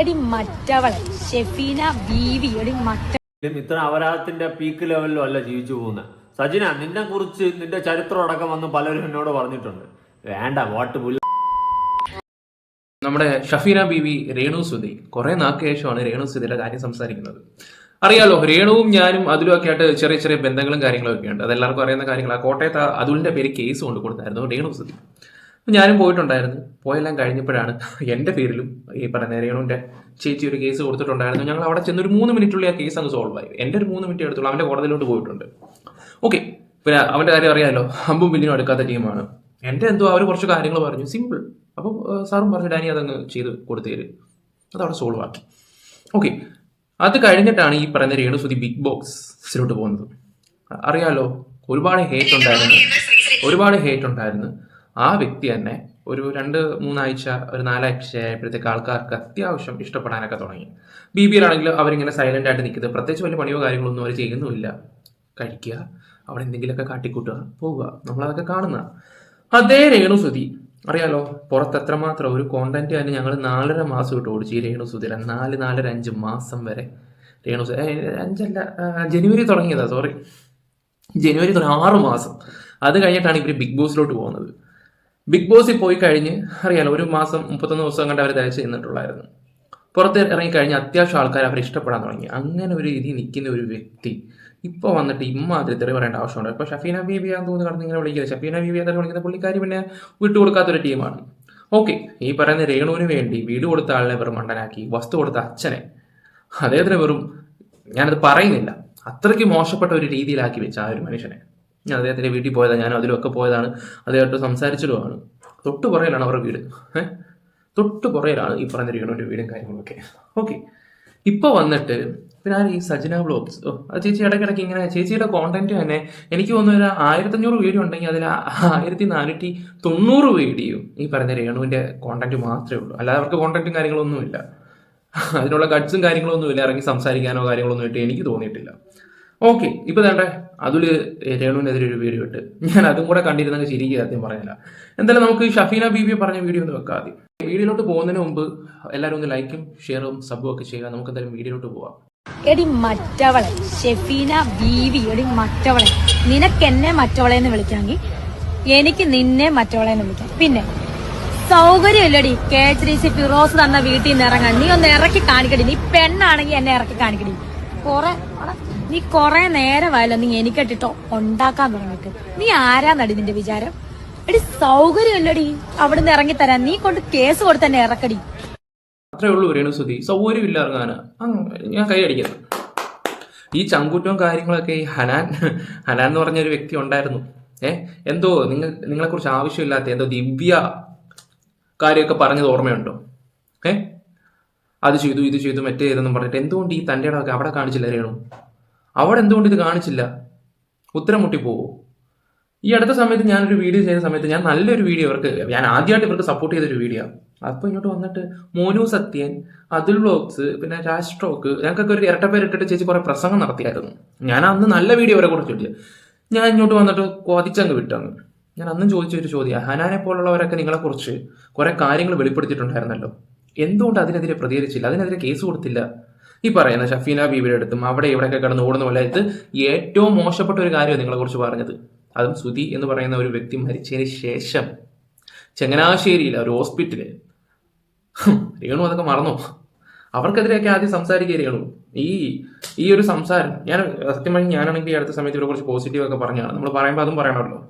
എടി മറ്റവളെ ഷെഫീന ബീവി എടി മറ്റ ഇത്ര അപരാധത്തിന്റെ പീക്ക് ലെവലിലും അല്ല ജീവിച്ചു പോകുന്നത്. സജിന, നിന്നെ കുറിച്ച് നിന്റെ ചരിത്രം അടക്കം വന്ന് പലരും എന്നോട് പറഞ്ഞിട്ടുണ്ട്. വേണ്ട, വാട്ട് പുല്ല. നമ്മുടെ ഷഫീന ബീവി രേണു സുധി കുറെ നാൾക്ക് ശേഷമാണ് രേണു സുധിയുടെ കാര്യം സംസാരിക്കുന്നത്. അറിയാലോ, രേണുവും ഞാനും അതിലുമൊക്കെ ആയിട്ട് ചെറിയ ചെറിയ ബന്ധങ്ങളും കാര്യങ്ങളൊക്കെ ഉണ്ട്. അതെല്ലാവർക്കും അറിയുന്ന കാര്യങ്ങളാണ്. കോട്ടയത്ത് അതുലിന്റെ പേര് കേസ് കൊണ്ട് കൊടുത്തായിരുന്നു രേണു സുധി. ഞാനും പോയിട്ടുണ്ടായിരുന്നു. പോയെല്ലാം കഴിഞ്ഞപ്പോഴാണ് എൻ്റെ പേരിലും ഈ പറയുന്ന രേണുവിന്റെ ചേച്ചി ഒരു കേസ് കൊടുത്തിട്ടുണ്ടായിരുന്നു. ഞങ്ങൾ അവിടെ ചെന്ന് ഒരു 3 മിനിറ്റുള്ളിൽ ആ കേസ് അങ്ങ് സോൾവ് ആയി. എൻ്റെ ഒരു 3 മിനിറ്റ് എടുത്തുള്ളൂ. അവന്റെ കോടതിയിലോട്ട് പോയിട്ടുണ്ട്. ഓക്കെ, പിന്നെ അവന്റെ കാര്യം അറിയാമല്ലോ, അമ്പും ബില്ലിനും എടുക്കാത്ത ടീമാണ്. എൻ്റെ എന്തോ അവർ കുറച്ച് കാര്യങ്ങൾ പറഞ്ഞു, സിമ്പിൾ. അപ്പം സാറും പറഞ്ഞു ഡാനി അതങ്ങ് ചെയ്ത് കൊടുത്തേര്, അതവിടെ സോൾവ് ആക്കി. ഓക്കെ, അത് കഴിഞ്ഞിട്ടാണ് ഈ പറയുന്ന രേണു സുധി ബിഗ് ബോക്സിലോട്ട് പോകുന്നത്. അറിയാലോ, ഒരുപാട് ഹേറ്റ് ഉണ്ടായിരുന്നു. ആ വ്യക്തി തന്നെ ഒരു 2-3 ആഴ്ച, ഒരു 4 ആഴ്ച ആയപ്പോഴത്തേക്ക് ആൾക്കാർക്ക് അത്യാവശ്യം ഇഷ്ടപ്പെടാനൊക്കെ തുടങ്ങി. BBയിലാണെങ്കിൽ അവരിങ്ങനെ സൈലന്റ് ആയിട്ട് നിൽക്കുന്നത്, പ്രത്യേകിച്ച് വലിയ പണിയോ കാര്യങ്ങളൊന്നും അവർ ചെയ്യുന്നുമില്ല. കഴിക്കുക, അവിടെ എന്തെങ്കിലുമൊക്കെ കാട്ടിക്കൂട്ടുക, പോവുക, നമ്മളതൊക്കെ കാണുന്ന അതേ രേണു സുധി. അറിയാലോ, പുറത്ത് എത്രമാത്രം ഒരു കോണ്ടന്റ് തന്നെ ഞങ്ങൾ 4.5 മാസം ഇട്ട് ഓടിച്ചു ഈ രേണു സുധിയുടെ. 4-5 മാസം വരെ രേണു സുധി 5 ജനുവരി തുടങ്ങിയതാ, സോറി, ജനുവരി 6 മാസം. അത് കഴിഞ്ഞിട്ടാണ് ഇവർ ബിഗ് ബോസിലോട്ട് പോകുന്നത്. ബിഗ് ബോസിൽ പോയി കഴിഞ്ഞ് അറിയാലോ, 1 മാസം 31 ദിവസം കണ്ട് അവർ തയ്ച്ച് നിന്നിട്ടുള്ളായിരുന്നു. പുറത്ത് ഇറങ്ങിക്കഴിഞ്ഞ് അത്യാവശ്യം ആൾക്കാർ അവരെ ഇഷ്ടപ്പെടാൻ തുടങ്ങി. അങ്ങനെ ഒരു രീതിയിൽ നിൽക്കുന്ന ഒരു വ്യക്തി ഇപ്പോൾ വന്നിട്ട് ഇമ്മാതിരി തെറി പറയേണ്ട ആവശ്യമുണ്ട്. ഇപ്പോൾ ഷഫീന ബീബിയാന്ന് തോന്നുന്നു കടന്ന് ഇങ്ങനെ വിളിക്കുന്നത്. ഷഫീന ബീബി എന്ന് വിളിക്കുന്ന പുള്ളിക്കാരി പിന്നെ വിട്ടുകൊടുക്കാത്തൊരു ടീമാണ്. ഓക്കെ, ഈ പറയുന്ന രേണുവിന് വേണ്ടി വീട് കൊടുത്ത ആളിനെ വെറും മണ്ടനാക്കി, വസ്തു കൊടുത്ത അച്ഛനെ അദ്ദേഹത്തിന് വെറും, ഞാനത് പറയുന്നില്ല, അത്രയ്ക്ക് മോശപ്പെട്ട ഒരു രീതിയിലാക്കി വെച്ച ആ ഒരു മനുഷ്യനെ. ഞാൻ അദ്ദേഹത്തിൻ്റെ വീട്ടിൽ പോയതാണ്, ഞാൻ അതിലൊക്കെ പോയതാണ്, അദ്ദേഹമായിട്ട് സംസാരിച്ചിട്ടുമാണ്. തൊട്ട് പുറയിലാണ് അവരുടെ വീട്. തൊട്ട് പുറയിലാണ് ഈ പറയുന്ന രേണുവിൻ്റെ വീടും കാര്യങ്ങളൊക്കെ. ഓക്കെ, ഇപ്പോൾ വന്നിട്ട് പിന്നെ ഈ സജന വ്ളോഗ്സ്, അത് ചേച്ചി ഇടയ്ക്കിടയ്ക്ക് ഇങ്ങനെ ചേച്ചിയുടെ കോണ്ടന്റ് തന്നെ എനിക്ക് തോന്നുന്നു ഒരു 1500 വീഡിയോ ഉണ്ടെങ്കിൽ അതിൽ 1490 വീഡിയോ ഈ പറയുന്ന രേണുവിൻ്റെ കോണ്ടന്റ് മാത്രമേ ഉള്ളൂ. അല്ലാതെ അവർക്ക് കോണ്ടന്റും കാര്യങ്ങളൊന്നുമില്ല, അതിനുള്ള ഗഡ്സും കാര്യങ്ങളൊന്നുമില്ല, ഇറങ്ങി സംസാരിക്കാനോ കാര്യങ്ങളൊന്നും ഇട്ട് എനിക്ക് തോന്നിയിട്ടില്ല. ഓക്കെ, ഇപ്പൊ വേണ്ടേ അതില് രേണുവിനെതിരെ ഒരു വീഡിയോ ഇട്ട് ഞാൻ അതും കൂടെ കണ്ടിരുന്നെങ്കിൽ ശരിക്കും സത്യം പറയാനില്ല. എന്തായാലും നമുക്ക് ഷഫീന ബീബി പറഞ്ഞ വീഡിയോ ഒന്ന് വെക്കാം. ആദ്യം വീഡിയോയിലോട്ട് പോകുന്നതിന് മുമ്പ് എല്ലാവരും ഒന്ന് ലൈക്കും ഷെയറും സബും ഒക്കെ ചെയ്യുക. നമുക്ക് എന്തായാലും വീഡിയോയിലോട്ട് പോവാം. എടി മറ്റവളെ ഷെഫീന ബീവി എടി മറ്റവളെ, നിനക്ക് എന്നെ മറ്റവളെ എന്ന് വിളിക്കാമെങ്കിൽ എനിക്ക് നിന്നെ മറ്റവളെ എന്ന് വിളിക്കാം. പിന്നെ സൗകര്യമില്ലടി KHDC ഫിറോസ് തന്ന വീട്ടിൽ നിന്ന് ഇറങ്ങാൻ. നീ ഒന്ന് ഇറക്കി കാണിക്കടി. നീ പെണ്ണാണെങ്കിൽ എന്നെ ഇറക്കി കാണിക്കടി. നീ കൊറേ നേരമായല്ലോ നീ എനിക്കിട്ടോ ഉണ്ടാക്കാൻ തുടങ്ങിട്ട്. നീ ആരാന്നടി നിന്റെ വിചാരം? എടി സൗകര്യമില്ലടി അവിടുന്ന് ഇറങ്ങിത്തരാൻ. നീ കൊണ്ട് കേസ് കൊടുത്ത് തന്നെ ഇറക്കടി. അത്രേ ഉള്ളൂ രേണു സുധി, സൗകര്യമില്ല ഇറങ്ങാന്. ഞാൻ കൈ അടിക്കുന്നത്. ഈ ചങ്കൂറ്റവും കാര്യങ്ങളൊക്കെ ഈ ഹനാൻ എന്ന് പറഞ്ഞൊരു വ്യക്തി ഉണ്ടായിരുന്നു. എന്തോ നിങ്ങളെ കുറിച്ച് ആവശ്യമില്ലാത്ത എന്തോ ദിവ്യ കാര്യമൊക്കെ പറഞ്ഞത് ഓർമ്മയുണ്ടോ? അത് ചെയ്തു ഇത് ചെയ്തു മറ്റേ ചെയ്തെന്നും പറഞ്ഞിട്ട് എന്തുകൊണ്ട് ഈ തൻ്റെ ഇടമൊക്കെ അവിടെ കാണിച്ചില്ല രേണു? അവിടെ എന്തുകൊണ്ട് ഇത് കാണിച്ചില്ല? ഉത്തരം മുട്ടിപ്പോവോ? ഈ അടുത്ത സമയത്ത് ഞാനൊരു വീഡിയോ ചെയ്ത സമയത്ത് ഞാൻ നല്ലൊരു വീഡിയോ ഞാൻ ആദ്യമായിട്ട് ഇവർക്ക് സപ്പോർട്ട് ചെയ്തൊരു വീഡിയോ. അപ്പോൾ ഇങ്ങോട്ട് വന്നിട്ട് മോനു സത്യൻ, അതുൽ വ്ളോഗ്സ്, പിന്നെ രാഷ്ട്രോക്ക്, ഞങ്ങൾക്കൊക്കെ ഒരു ഇരട്ടപ്പേരിട്ടിട്ട് ചേച്ചി കുറെ പ്രസംഗം നടത്തിയായിരുന്നു. ഞാൻ അന്ന് നല്ല വീഡിയോ അവരെ കൂടെ ചോദിച്ചു. ഞാൻ ഇങ്ങോട്ട് വന്നിട്ട് കൊതിച്ചങ്ങ് വിട്ടങ്ങ്. ഞാൻ അന്നും ചോദിച്ചൊരു ചോദ്യം, ഹനാനെ പോലുള്ളവരൊക്കെ നിങ്ങളെക്കുറിച്ച് കുറെ കാര്യങ്ങൾ വെളിപ്പെടുത്തിയിട്ടുണ്ടായിരുന്നല്ലോ, എന്തുകൊണ്ട് അതിനെതിരെ പ്രതികരിച്ചില്ല, അതിനെതിരെ കേസ് കൊടുത്തില്ല? ഈ പറയുന്ന ഷഫീന ബീബിയുടെ അടുത്തും അവിടെ ഇവിടെയൊക്കെ കിടന്ന് ഓടുന്ന പോലെ ഏറ്റവും മോശപ്പെട്ട ഒരു കാര്യമാണ് നിങ്ങളെ കുറിച്ച് പറഞ്ഞത്. അതും സുധി എന്ന് പറയുന്ന ഒരു വ്യക്തി മരിച്ചതിന് ശേഷം ചങ്ങനാശ്ശേരിയിലെ ഒരു ഹോസ്പിറ്റല്. രേണു അതൊക്കെ മറന്നോ? അവർക്കെതിരെയൊക്കെ ആദ്യം സംസാരിക്കുക രേണു. ഈ ഒരു സംസാരം ഞാൻ സത്യമായി ഞാനാണെങ്കിൽ ഈ അടുത്ത സമയത്ത് ഇവരെ കുറിച്ച് പോസിറ്റീവ് ഒക്കെ പറഞ്ഞാണ്. നമ്മൾ പറയുമ്പോൾ അതും പറയണമല്ലോ,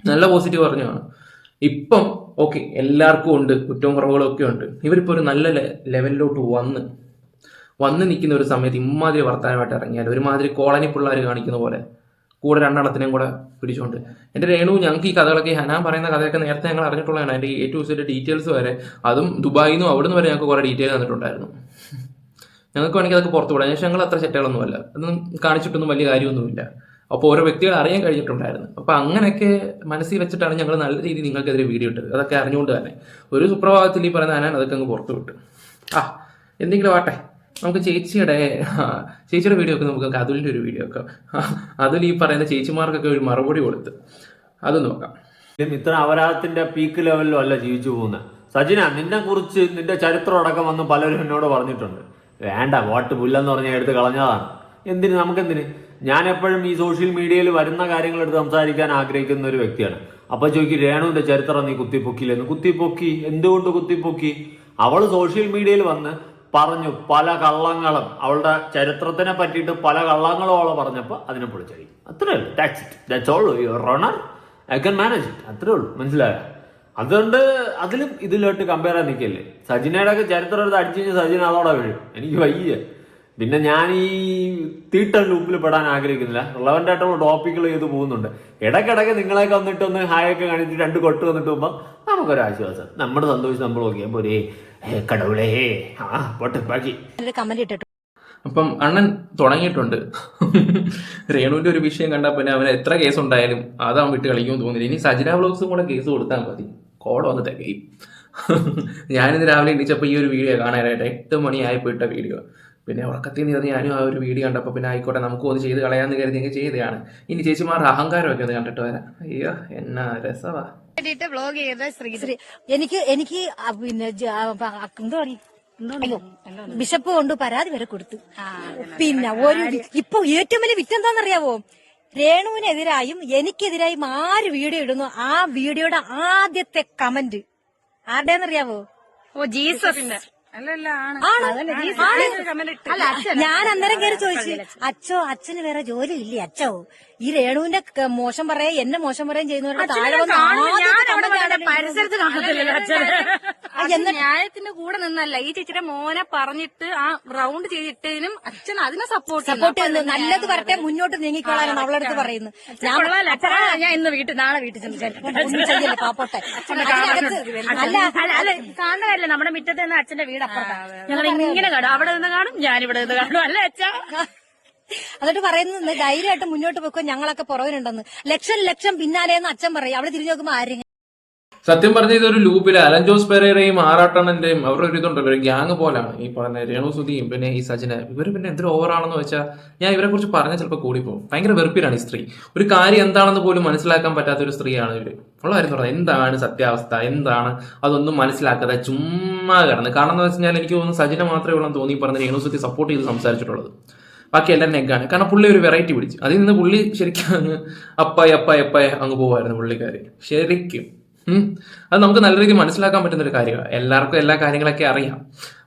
നല്ല പോസിറ്റീവ് പറഞ്ഞാണ്. ഇപ്പം ഓക്കെ, എല്ലാവർക്കും ഉണ്ട്, കുറ്റവും കുറവുകളും ഒക്കെ ഉണ്ട്. ഇവരിപ്പോൾ ഒരു നല്ല ലെവലിലോട്ട് വന്ന് നിൽക്കുന്ന ഒരു സമയത്ത് ഇമാതിരി വർത്തമാനമായിട്ട് ഇറങ്ങിയാൽ ഒരുമാതിരി കോളനി പിള്ളേർ കാണിക്കുന്ന പോലെ കൂടെ 2 എണ്ണത്തിനെയും കൂടെ പിടിച്ചുകൊണ്ട്. എൻ്റെ രേണു, ഞങ്ങൾക്ക് ഈ കഥകളൊക്കെ ഹനാൻ പറയുന്ന കഥയൊക്കെ നേരത്തെ ഞങ്ങൾ അറിഞ്ഞിട്ടുള്ളതാണ്. അതിൻ്റെ A to Z ഡീറ്റെയിൽസ് വരെ, അതും ദുബായിൽ നിന്നും അവിടെ നിന്ന് വരെ ഞങ്ങൾക്ക് കുറേ ഡീറ്റെയിൽ തന്നിട്ടുണ്ടായിരുന്നു. ഞങ്ങൾക്ക് വേണമെങ്കിൽ അതൊക്കെ പുറത്തു വിടാം. പക്ഷേ ഞങ്ങൾ അത്ര സെറ്റകളൊന്നുമല്ല, അതൊന്നും കാണിച്ചിട്ടൊന്നും വലിയ കാര്യമൊന്നുമില്ല. അപ്പോൾ ഓരോ വ്യക്തികൾ അറിയാൻ കഴിഞ്ഞിട്ടുണ്ടായിരുന്നു. അപ്പോൾ അങ്ങനെയൊക്കെ മനസ്സിൽ വെച്ചിട്ടാണ് ഞങ്ങൾ നല്ല രീതിയിൽ നിങ്ങൾക്കെതിരെ വീഡിയോ ഇട്ടത്. അതൊക്കെ അറിഞ്ഞുകൊണ്ട് തന്നെ ഒരു സുപ്രഭാതത്തിൽ ഈ പറയുന്ന ഹനാൻ അതൊക്കെ അങ്ങ് പുറത്തു വിട്ടു. എന്തെങ്കിലും ആട്ടെ, നമുക്ക് ചേച്ചിയുടെ വീഡിയോ ഒക്കെ നമുക്ക് അതുലിൻ്റെ ഒരു വീഡിയോ ഒക്കെ അതിൽ ഈ പറയുന്ന ചേച്ചിമാർക്കൊക്കെ ഒരു മറുപടി കൊടുത്ത് അത് നോക്കാം. ഇത്ര അപരാധത്തിന്റെ പീക്ക് ലെവലിലും അല്ല ജീവിച്ചു പോകുന്നത്. സജിന, നിന്നെ കുറിച്ച് നിന്റെ ചരിത്രം അടക്കം വന്ന് പലരും എന്നോട് പറഞ്ഞിട്ടുണ്ട്. വേണ്ട, വാട്ട് പുല്ലെന്ന് പറഞ്ഞാൽ എടുത്ത് കളഞ്ഞതാണ്. എന്തിന്, നമുക്കെന്തിന്? ഞാൻ എപ്പോഴും ഈ സോഷ്യൽ മീഡിയയിൽ വരുന്ന കാര്യങ്ങൾ എടുത്ത് സംസാരിക്കാൻ ആഗ്രഹിക്കുന്ന ഒരു വ്യക്തിയാണ്. അപ്പൊ ചോദിക്കും, രേണുവിന്റെ ചരിത്രം നീ കുത്തിപ്പൊക്കില്ലെന്ന്. കുത്തിപ്പൊക്കി. എന്തുകൊണ്ട് കുത്തിപ്പൊക്കി? അവള് സോഷ്യൽ മീഡിയയിൽ വന്ന് പറഞ്ഞു പല കള്ളങ്ങളും, അവളുടെ ചരിത്രത്തിനെ പറ്റിയിട്ട് പല കള്ളങ്ങളും അവളെ പറഞ്ഞപ്പോൾ അതിനെ പൊളിച്ചടി. അത്രേ ഉള്ളൂ. That's all your honour. I can manage it. അത്രേ ഉള്ളൂ. മനസ്സിലായോ? അതുകൊണ്ട് അതിലും ഇതിലോട്ട് കമ്പയർ ചെയ്യാൻ നിൽക്കല്ലേ. സജിനയുടെ ഒക്കെ ചരിത്രം എടുത്ത് അടിച്ചു കഴിഞ്ഞാൽ സജിന അതോടെ വീഴും. എനിക്ക് വയ്യ. പിന്നെ ഞാൻ ഈ തീട്ടൻ ലൂപ്പിൽ പെടാൻ ആഗ്രഹിക്കുന്നില്ല. റിലവൻ്റ് ആയിട്ടുള്ള ടോപ്പിക്കുകൾ ചെയ്ത് പോകുന്നുണ്ട്. ഇടയ്ക്കിടയ്ക്ക് നിങ്ങളെയൊക്കെ വന്നിട്ട് ഒന്ന് ഹായൊക്കെ കാണിച്ചിട്ട് 2 കൊട്ട് വന്നിട്ട് പോകുമ്പോൾ നമുക്കൊരാശ്വാസം. നമ്മുടെ സന്തോഷം നമ്മൾ നോക്കിയപ്പോൾ ഒരേ കടവുളേ പോട്ടെ ബാക്കി കമന്റ് ഇട്ടിട്ടു. അപ്പം അണ്ണൻ തുടങ്ങിയിട്ടുണ്ട്. രേണുവിന്റെ ഒരു വിഷയം കണ്ടാൽ പിന്നെ അവന് എത്ര കേസ് ഉണ്ടായാലും അതാവൻ വിട്ട് കളിക്കുമെന്ന് തോന്നില്ല. ഇനി സജിന വ്ലോഗ്സും കൂടെ കേസ് കൊടുത്താൽ മതി, കോട വന്ന് തികയും. ഞാനിന്ന് രാവിലെ എണീച്ചപ്പോൾ ഈ ഒരു വീഡിയോ കാണാനായിട്ട് 8 മണിയായപ്പോൾ ഇട്ട വീഡിയോ. പിന്നെ ഉറക്കത്തിൽ നിന്ന് ഞാനും ആ ഒരു വീഡിയോ കണ്ടപ്പോൾ പിന്നെ ആയിക്കോട്ടെ നമുക്കും ഒന്ന് ചെയ്ത് കളയാന്ന് കരുതി ചെയ്തതാണ്. ഇനി ചേച്ചിമാരുടെ അഹങ്കാരമൊക്കെ ഒന്ന് കണ്ടിട്ട് വരാം. അയ്യോ എന്നാ രസവാ. വ്ലോഗ് ചെയ്ത ശ്രീ എനിക്ക് പിന്നെ എന്താ പറയും, അയ്യോ ബിഷപ്പ് കൊണ്ട് പരാതി വരെ കൊടുത്തു. പിന്നെ ഇപ്പൊ ഏറ്റവും വലിയ വിറ്റെന്താന്നറിയാവോ? രേണുവിനെതിരായും എനിക്കെതിരായും ആര് വീഡിയോ ഇടുന്നു ആ വീഡിയോയുടെ ആദ്യത്തെ കമന്റ് ആരുടെന്നറിയാവോ? ഓ ജീസസ് അല്ലല്ല ഞാൻ അന്നേരം കയറി ചോദിച്ചു, അച്ഛന് വേറെ ജോലി ഇല്ലേ അച്ഛോ? ഈ രേണുവിന്റെ മോശം പറയാ എന്നെ മോശം പറയാൻ ചെയ്യുന്നവരുടെ താഴെ പരിസരത്ത് കാണത്തില്ലല്ലോ. ന്യായത്തിന്റെ കൂടെ നിന്നല്ല ഈ ചേച്ചിയുടെ മോനെ പറഞ്ഞിട്ട് ആ റൗണ്ട് ചെയ്തിട്ടതിനും അച്ഛൻ അതിനെ സപ്പോർട്ട് ചെയ്യുന്നു. നല്ലത് വരട്ടെ, മുന്നോട്ട് നീങ്ങിക്കോളാനാണ് അവളടുത്ത് പറയുന്നത്. ഞാൻ ഇന്ന് നാളെ വീട്ടിൽ ചെയ്യല്ലേ പാപ്പോട്ടെ. അല്ല കാണുന്നതല്ലേ നമ്മുടെ മുറ്റത്ത് നിന്ന് അച്ഛന്റെ വീട് അപ്പുറത്താണ്. ഞങ്ങൾ ഇങ്ങനെ കാണും, അവിടെ നിന്ന് കാണും, ഞാനിവിടെ നിന്ന് കാണും. അല്ല അച്ഛാ എന്നിട്ട് പറയുന്നത് ധൈര്യമായിട്ട് മുന്നോട്ട് പോയിക്കോ, ഞങ്ങളൊക്കെ പുറകിലുണ്ടെന്ന്. ലക്ഷം പിന്നാലെയെന്ന് അച്ഛൻ പറയും. അവിടെ തിരിഞ്ഞു നോക്കുമ്പോ ആരെങ്കിലും സത്യം പറഞ്ഞ ഇതൊരു ലൂപ്പില് അലൻ ജോസ് പെരേരയും ആറാട്ടണ്ണന്റെയും അവരുടെ ഒരു ഇതുണ്ടല്ലോ, ഒരു ഗ്യാങ് പോലാണ് ഈ പറഞ്ഞ രേണു സുധിയും പിന്നെ ഈ സജിന. ഇവര് പിന്നെ എന്തൊരു ഓവറാണെന്ന് വെച്ചാൽ ഞാൻ ഇവരെ കുറിച്ച് പറഞ്ഞാൽ ചിലപ്പോൾ കൂടിപ്പോകും. ഭയങ്കര വെറുപ്പിലാണ് ഈ സ്ത്രീ. ഒരു കാര്യം എന്താണെന്ന് പോലും മനസ്സിലാക്കാൻ പറ്റാത്ത ഒരു സ്ത്രീയാണ് ഇവര്. ഉള്ള കാര്യം പറഞ്ഞത് എന്താണ് സത്യാവസ്ഥ, എന്താണ് അതൊന്നും മനസ്സിലാക്കാതെ ചുമ്മാ കിടന്ന്. കാരണം എന്ന് വെച്ചാൽ എനിക്ക് തോന്നുന്നു സജിന മാത്രമേ ഉള്ളൂ തോന്നി പറഞ്ഞ രേണു സുധി സപ്പോർട്ട് ചെയ്ത് സംസാരിച്ചിട്ടുള്ളത്. ബാക്കി എല്ലാവരും നെഗ്ഗാണ്. കാരണം പുള്ളി ഒരു വെറൈറ്റി പിടിച്ചു. അതിൽ നിന്ന് പുള്ളി ശരിക്കും അങ്ങ് അപ്പായി അങ്ങ് പോവായിരുന്നു പുള്ളിക്കാരി ശരിക്കും. അത് നമുക്ക് നല്ല രീതിയിൽ മനസ്സിലാക്കാൻ പറ്റുന്ന ഒരു കാര്യമാണ്. എല്ലാവർക്കും എല്ലാ കാര്യങ്ങളൊക്കെ അറിയാം.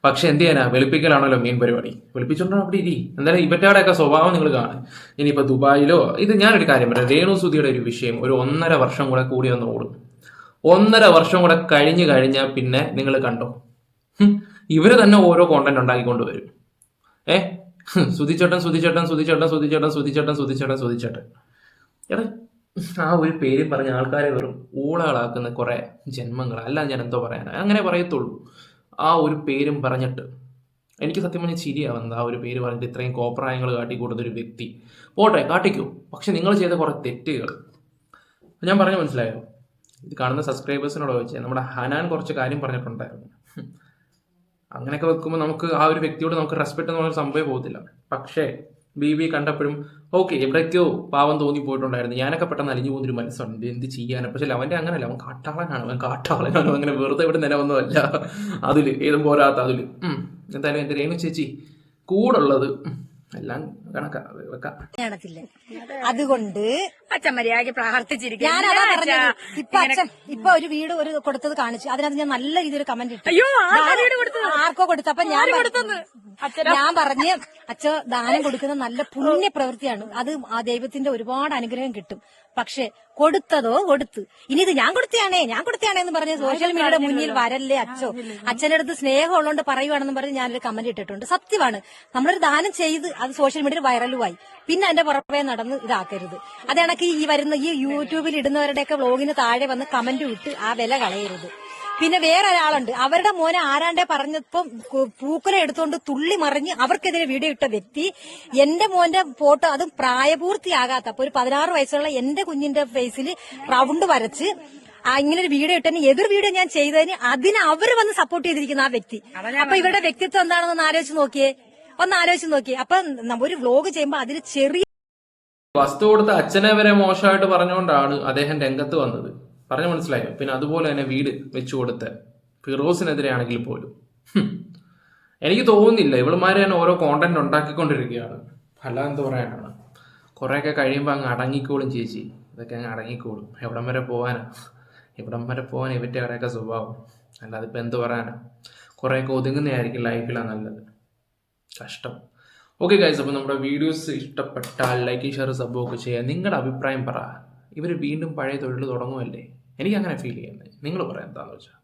പക്ഷെ എന്ത് ചെയ്യാനാ, വെളുപ്പിക്കലാണല്ലോ മെയിൻ പരിപാടി. വെളുപ്പിച്ചോണ്ടോ അവിടെ ഇരി. എന്തായാലും ഇവറ്റയുടെയൊക്കെ സ്വഭാവം നിങ്ങൾ കാണും. ഇനിയിപ്പോ ദുബായിലോ ഇത് ഞാനൊരു കാര്യം പറയാം. രേണു സുധിയുടെ ഒരു വിഷയം ഒരു 1.5 വർഷം കൂടെ കൂടി വന്ന് ഓടും. 1.5 വർഷം കൂടെ കഴിഞ്ഞാൽ പിന്നെ നിങ്ങൾ കണ്ടോ, ഇവര് തന്നെ ഓരോ കോണ്ടന്റ് ഉണ്ടാക്കിക്കൊണ്ട് വരും. സുധിച്ചേട്ടൻ എടാ, ആ ഒരു പേര് പറഞ്ഞ ആൾക്കാരെ വെറും ഊളകളാക്കുന്ന കുറെ ജന്മങ്ങൾ. അല്ല ഞാൻ എന്തോ പറയാനാ, അങ്ങനെ പറയത്തുള്ളൂ. ആ ഒരു പേരും പറഞ്ഞിട്ട് എനിക്ക് സത്യം പറഞ്ഞാൽ ചിരിയാവുന്നത്. ആ ഒരു പേര് പറഞ്ഞിട്ട് ഇത്രയും കോപ്രായങ്ങൾ കാട്ടിക്കൂടുന്നൊരു വ്യക്തി. പോട്ടെ, കാട്ടിക്കോ. പക്ഷെ നിങ്ങൾ ചെയ്ത കുറെ തെറ്റുകൾ ഞാൻ പറഞ്ഞു, മനസ്സിലായോ? ഇത് കാണുന്ന സബ്സ്ക്രൈബേഴ്സിനോട് ചോദിച്ചാൽ നമ്മുടെ ഹനാൻ കുറച്ച് കാര്യം പറഞ്ഞിട്ടുണ്ടായിരുന്നു. അങ്ങനെയൊക്കെ വെക്കുമ്പോൾ നമുക്ക് ആ ഒരു വ്യക്തിയോട് നമുക്ക് റെസ്പെക്ട് എന്ന് പറഞ്ഞ സംഭവം പോകത്തില്ല. പക്ഷേ ബി കണ്ടപ്പോഴും ഓക്കെ എവിടേക്കോ പാവം തോന്നി പോയിട്ടുണ്ടായിരുന്നു. ഞാനൊക്കെ പെട്ടെന്ന് അലിഞ്ഞു പോകുന്നൊരു മനസ്സുണ്ട്, എന്ത് ചെയ്യാനും. പക്ഷെ അവന്റെ അങ്ങനല്ല, അവൻ കാട്ടാളനാണ്. അങ്ങനെ വെറുതെ ഇവിടെ നിലവൊന്നുമല്ല. അതില് ഏതും പോരാത്ത അതില്. എന്തായാലും എന്റെ രേണു ചേച്ചി കൂടുള്ളത് എല്ലാം നടത്തില്ല. അതുകൊണ്ട് അച്ഛൻ മര്യാദയ്ക്ക് പ്രാർത്ഥിച്ചിരിക്കും. ഞാനതാ പറഞ്ഞത്. ഇപ്പൊ ഒരു വീട് കൊടുത്തത് കാണിച്ചു. അതിനകത്ത് ഞാൻ നല്ല രീതിയിൽ കമന്റ് ഇട്ടു. അയ്യോ ആർക്കോ കൊടുത്തു. അപ്പൊ ഞാൻ പറഞ്ഞ് അച്ഛ ദാനം കൊടുക്കുന്ന നല്ല പുണ്യ പ്രവൃത്തിയാണ്. അത് ആ ദൈവത്തിന്റെ ഒരുപാട് അനുഗ്രഹം കിട്ടും. പക്ഷെ കൊടുത്തതോ കൊടുത്തു. ഇനി ഇത് ഞാൻ കൊടുത്തയാണേ എന്ന് പറഞ്ഞ് സോഷ്യൽ മീഡിയയുടെ മുന്നിൽ വരല്ലേ അച്ഛോ. അച്ഛൻ്റെ അടുത്ത് സ്നേഹം ഉള്ളതുകൊണ്ട് പറയുവാണെന്ന് പറഞ്ഞ് ഞാനൊരു കമന്റ് ഇട്ടിട്ടുണ്ട്. സത്യമാണ്, നമ്മളൊരു ദാനം ചെയ്ത് അത് സോഷ്യൽ മീഡിയയിൽ വൈറലുമായി. പിന്നെ അതിന്റെ പുറമെ നടന്ന് ഇതാക്കരുത്. അത് കണക്ക് ഈ വരുന്ന ഈ യൂട്യൂബിൽ ഇടുന്നവരുടെയൊക്കെ വ്ലോഗിന് താഴെ വന്ന് കമന്റ് വിട്ട് ആ വില കളയരുത്. പിന്നെ വേറെ ഒരാളുണ്ട്, അവരുടെ മോനെ ആരാണ്ടെ പറഞ്ഞപ്പം പൂക്കുല എടുത്തുകൊണ്ട് തുള്ളി മറിഞ്ഞ് അവർക്കെതിരെ വീഡിയോ ഇട്ട വ്യക്തി എന്റെ മോന്റെ ഫോട്ടോ, അതും പ്രായപൂർത്തിയാകാത്ത അപ്പൊ ഒരു 16 വയസ്സുള്ള എന്റെ കുഞ്ഞിന്റെ ഫേസിൽ റൗണ്ട് വരച്ച് ഇങ്ങനെ ഒരു വീഡിയോ ഇട്ടതിന് എതിർ വീഡിയോ ഞാൻ ചെയ്തതിന് അതിന് അവർ വന്ന് സപ്പോർട്ട് ചെയ്തിരിക്കുന്ന ആ വ്യക്തി. അപ്പൊ ഇവരുടെ വ്യക്തിത്വം എന്താണെന്ന് ആലോചിച്ച് നോക്കിയേ. അപ്പൊ ഒരു വ്ലോഗ് ചെയ്യുമ്പോ അതിന് ചെറിയ വസ്തു കൊടുത്ത അച്ഛനെ വരെ മോശമായിട്ട് പറഞ്ഞുകൊണ്ടാണ് അദ്ദേഹം രംഗത്ത് വന്നത്. പറഞ്ഞു മനസ്സിലായോ? പിന്നെ അതുപോലെ തന്നെ വീട് വെച്ചു കൊടുത്ത് ഫിറോസിനെതിരെ ആണെങ്കിൽ പോലും. എനിക്ക് തോന്നുന്നില്ല, ഇവളുമാർ തന്നെ ഓരോ കോണ്ടന്റ് ഉണ്ടാക്കിക്കൊണ്ടിരിക്കുകയാണ്. അല്ലാതെ എന്ത് പറയാനാണ്. കുറേയൊക്കെ കഴിയുമ്പോൾ അങ്ങ് അടങ്ങിക്കോളും ചേച്ചി, ഇതൊക്കെ അങ്ങ് അടങ്ങിക്കോളും. എവിടം വരെ പോകാനാ ഇവൻ്റെ അവിടെയൊക്കെ സ്വഭാവം. അല്ലാതെ ഇപ്പം എന്ത് പറയാനാ. കുറേയൊക്കെ ഒതുങ്ങുന്നതായിരിക്കും ലൈഫിലാണ് നല്ലത്. കഷ്ടം. ഓക്കെ ഗൈസ്, അപ്പോൾ നമ്മുടെ വീഡിയോസ് ഇഷ്ടപ്പെട്ടാൽ ലൈക്ക്, ഷെയർ, സബ് ഒക്കെ ചെയ്യുക. നിങ്ങളുടെ അഭിപ്രായം പറ. ഇവർ വീണ്ടും പഴയ തൊഴിൽ തുടങ്ങുമല്ലേ? എനിക്കങ്ങനെ ഫീൽ ചെയ്യുന്നത്. നിങ്ങൾ പറയാം എന്താണെന്ന് വെച്ചാൽ.